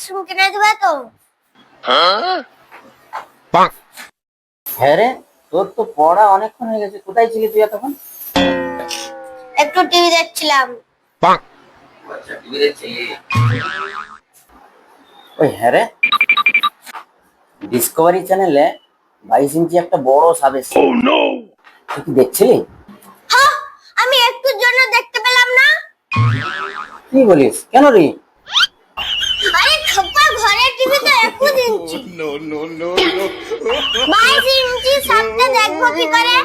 Ice cream কিনে দিবে তো? হ্যাঁ রে, তোর তো পড়া অনেকক্ষণ হয়ে গেছে, কোথায় ছিলি তুই এতক্ষণ? একটু টিভি দেখছিলাম। আচ্ছা, টিভি দেখছিলি? ওই হ্যাঁ রে, ডিসকভারি চ্যানেলে 22 ইঞ্চি একটা বড় সাবেস তুই কি দেখছিলি? হ্যাঁ, আমি একটুর জন্য দেখতে পেলাম না। কি বলিস, কেন রে? আরে খোকা, ঘরের টিভি তো 21 ইঞ্চি। 22 ইঞ্চি সাবটা দেখবো কি করে?